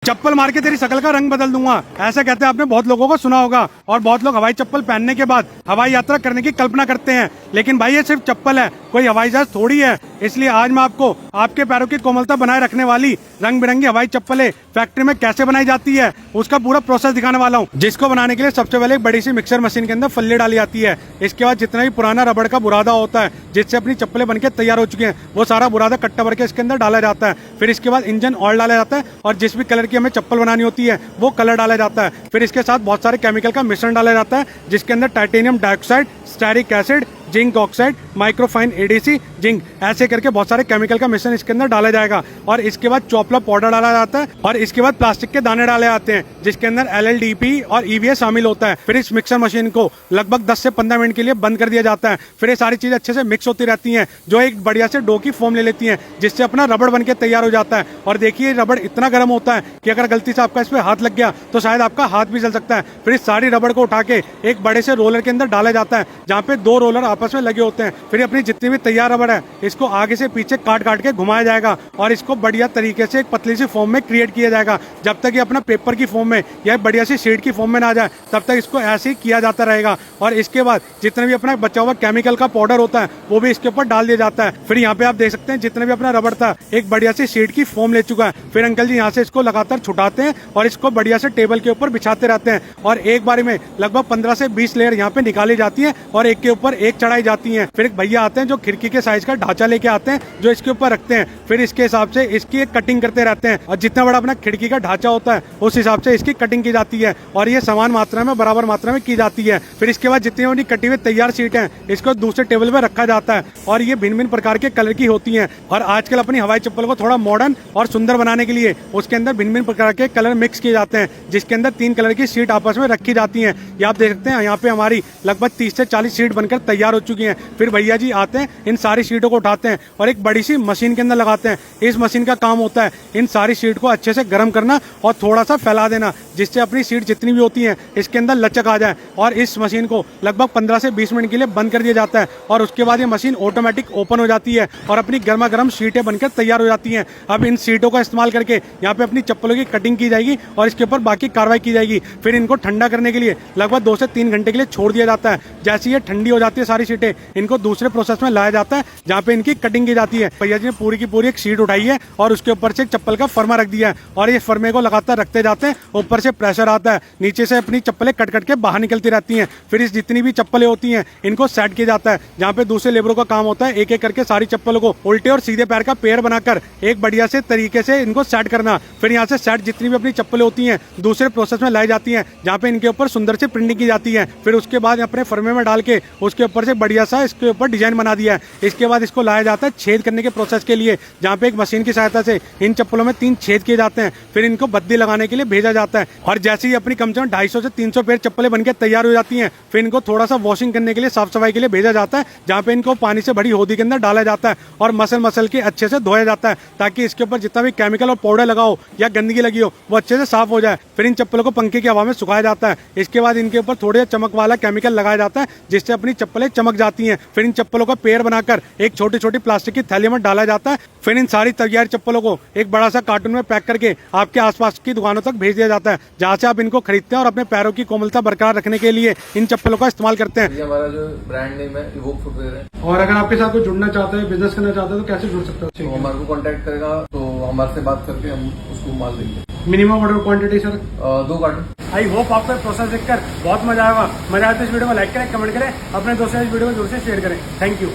चप्पल मार के तेरी शकल का रंग बदल दूंगा, ऐसा कहते हैं। आपने बहुत लोगों को सुना होगा और बहुत लोग हवाई चप्पल पहनने के बाद हवाई यात्रा करने की कल्पना करते हैं, लेकिन भाई ये सिर्फ चप्पल है, कोई हवाई जहाज थोड़ी है। इसलिए आज मैं आपको आपके पैरों की कोमलता बनाए रखने वाली रंग बिरंगी हवाई चप्पलें फैक्ट्री में कैसे बनाई जाती है उसका पूरा प्रोसेस दिखाने वाला हूँ। जिसको बनाने के लिए सबसे पहले एक बड़ी सी मिक्सर मशीन के अंदर फल्ली डाली जाती है। इसके बाद जितना भी पुराना रबड़ का बुरादा होता है जिससे अपनी चप्पलें बनकर तैयार हो चुकी हैं, वो सारा बुरादा कट्टा भर के इसके अंदर डाला जाता है। फिर इसके बाद इंजन ऑयल डाला जाता है और जिस भी कलर की हमें चप्पल बनानी होती है वो कलर डाला जाता है। फिर इसके साथ बहुत सारे केमिकल का मिश्रण डाला जाता है जिसके अंदर titanium dioxide, stearic acid, zinc oxide, microfine ADC, zinc, ऐसे करके बहुत सारे केमिकल का मिश्रण इसके अंदर डाला जाएगा। और इसके बाद चॉपला पाउडर डाला जाता है और इसके बाद प्लास्टिक के दाने डाले जाते हैं जिसके अंदर एलएलडीपी और ईवीए शामिल होता है। फिर इस मिक्सर मशीन को लगभग 10 से 15 मिनट के लिए बंद कर दिया जाता है। फिर ये सारी चीजें अच्छे से मिक्स होती रहती हैं जो एक बढ़िया से डो की फॉर्म ले लेती हैं जिससे अपना रबड़ बन के तैयार हो जाता है। और देखिए रबड़ इतना गर्म होता है कि अगर गलती से आपका इस पे हाथ लग गया तो शायद आपका हाथ भी जल सकता है। फिर इस सारी रबड़ को उठा के एक बड़े से रोलर के अंदर डाला जाता है जहाँ पे 2 रोलर आपस में लगे होते हैं। फिर अपनी जितनी भी तैयार रबड़ है इसको आगे से पीछे काट काट के घुमाया जाएगा और इसको बढ़िया तरीके से एक पतली सी फॉर्म में क्रिएट किया जाएगा। जब तक ये अपना पेपर की फॉर्म में या बढ़िया सी शीट की फॉर्म में ना जाए तब तक इसको ऐसे ही किया जाता रहेगा। और इसके बाद जितने भी अपना बचा हुआ केमिकल का पाउडर होता है वो भी इसके ऊपर डाल दिया जाता है। फिर यहाँ पे आप देख सकते हैं जितने भी अपना रबड़ था एक बढ़िया सी शीट की फॉर्म ले चुका है। फिर अंकल जी यहाँ से इसको लगातार छुटाते हैं और इसको बढ़िया से टेबल के ऊपर बिछाते रहते हैं और एक बार में लगभग 15 से 20 लेयर यहाँ पे निकाली जाती है और एक के ऊपर एक चढ़ाई जाती है। फिर एक भैया आते हैं जो खिड़की के साइज का ढांचा लेके आते हैं जो इसके ऊपर रखते हैं। फिर इसके हिसाब से इसकी एक कटिंग करते रहते हैं और जितना बड़ा अपना खिड़की का ढांचा होता है उस हिसाब से इसकी कटिंग की जाती है और ये समान मात्रा में बराबर मात्रा में की जाती है। फिर इसके बाद जितनी बड़ी कटी हुई तैयार शीट है इसको दूसरे टेबल पे रखा जाता है और ये भिन्न भिन्न प्रकार के कलर की होती है। और आजकल अपनी हवाई चप्पल को थोड़ा मॉडर्न और सुंदर बनाने के लिए उसके अंदर भिन्न भिन्न प्रकार के कलर मिक्स किए जाते हैं जिसके अंदर 3 कलर की शीट आपस में रखी जाती है। ये आप देख सकते हैं यहाँ पे हमारी लगभग 30 से 40 शीट बनकर तैयार हो चुकी है। फिर भैया जी आते हैं इन सारी शीटों को उठाते हैं और एक बड़ी सी मशीन के अंदर लगाते हैं। इस मशीन का काम होता है इन सारी शीट को अच्छे से गर्म करना और थोड़ा सा फैला देना जिससे अपनी शीट जितनी भी होती है इसके अंदर लचक आ जाए। और इस मशीन को लगभग 15 से 20 मिनट के लिए बंद कर दिया जाता है और उसके बाद ये मशीन ऑटोमेटिक ओपन हो जाती है और अपनी गर्मा गर्म शीटें बनकर तैयार हो जाती हैं। अब इन शीटों का इस्तेमाल करके यहाँ पे अपनी चप्पलों की कटिंग की जाएगी और इसके ऊपर बाकी कार्रवाई की जाएगी। फिर इनको ठंडा करने के लिए लगभग 2 से 3 घंटे के लिए छोड़ दिया जाता है। जैसे ये ठंडी हो जाती है सारी शीटें इनको दूसरे प्रोसेस में लाया जाता है जहाँ पे इनकी कटिंग की जाती है। भैया जी ने पूरी की पूरी एक शीट उठाई है और उसके ऊपर से एक चप्पल का फर्मा रख दिया है और ये फर्मे को लगातार रखते जाते हैं। ऊपर से प्रेशर आता है, नीचे से अपनी चप्पलें कट कट के बाहर निकलती रहती हैं। फिर इस जितनी भी चप्पलें होती हैं इनको सेट किया जाता है जहाँ पे दूसरे लेबरों का काम होता है एक एक करके सारी चप्पलों को उल्टे और सीधे पैर का पेयर बनाकर एक बढ़िया से तरीके से इनको सेट करना। फिर यहाँ से सेट जितनी भी अपनी चप्पलें होती हैं दूसरे प्रोसेस में लाई जाती हैं जहाँ पे इनके ऊपर सुंदर से प्रिंटिंग की जाती है। फिर उसके बाद अपने फर्मे में डाल के उसके ऊपर से बढ़िया सा इसके ऊपर डिजाइन बना दिया है। इसके बाद इसको लाया जाता है छेद करने के प्रोसेस के लिए जहाँ पे एक मशीन की सहायता से इन चप्पलों में 3 छेद किए जाते हैं। फिर इनको बद्दी लगाने के लिए भेजा जाता है और जैसे ही अपनी कम से कम 250 से 300 पेयर चप्पलें बनकर तैयार हो जाती हैं फिर इनको थोड़ा सा वॉशिंग करने के लिए साफ सफाई के लिए भेजा जाता है जहाँ पे इनको पानी से भरी होदी के अंदर डाला जाता है और मसल के अच्छे से धोया जाता है ताकि इसके ऊपर जितना भी केमिकल और पाउडर लगा हो या गंदगी लगी हो वो अच्छे से साफ हो जाए। फिर इन चप्पलों को पंखे की हवा में सुखाया जाता है। इसके बाद इनके ऊपर थोड़े चमक वाला केमिकल लगाया जाता है जिससे अपनी चप्पलें चमक जाती हैं। फिर इन चप्पलों का पेयर बनाकर एक छोटी छोटी प्लास्टिक की थैली में डाला जाता है। फिर इन सारी तैयार चप्पलों को एक बड़ा सा कार्टून में पैक करके आपके आसपास की दुकानों तक भेज दिया जाता है जहाँ से आप इनको खरीदते हैं और अपने पैरों की कोमलता बरकरार रखने के लिए इन चप्पलों का इस्तेमाल करते हैं। ये हमारा जो ब्रांड नेम है इवोक फुटवेयर है। और अगर आपके साथ कोई जुड़ना चाहते हैं, बिजनेस करना चाहते हैं तो कैसे जुड़ सकते हो? तो हमारे को कांटेक्ट करेगा तो हमारे से बात करके हम उसको माल देंगे। Minimum order quantity sir 2 carton. I hope आपको प्रोसेस देखकर बहुत मजा आएगा। मजा आए तो इस वीडियो को लाइक करें, कमेंट करें, अपने दोस्तों इस वीडियो को जरूर से शेयर करें। Thank you.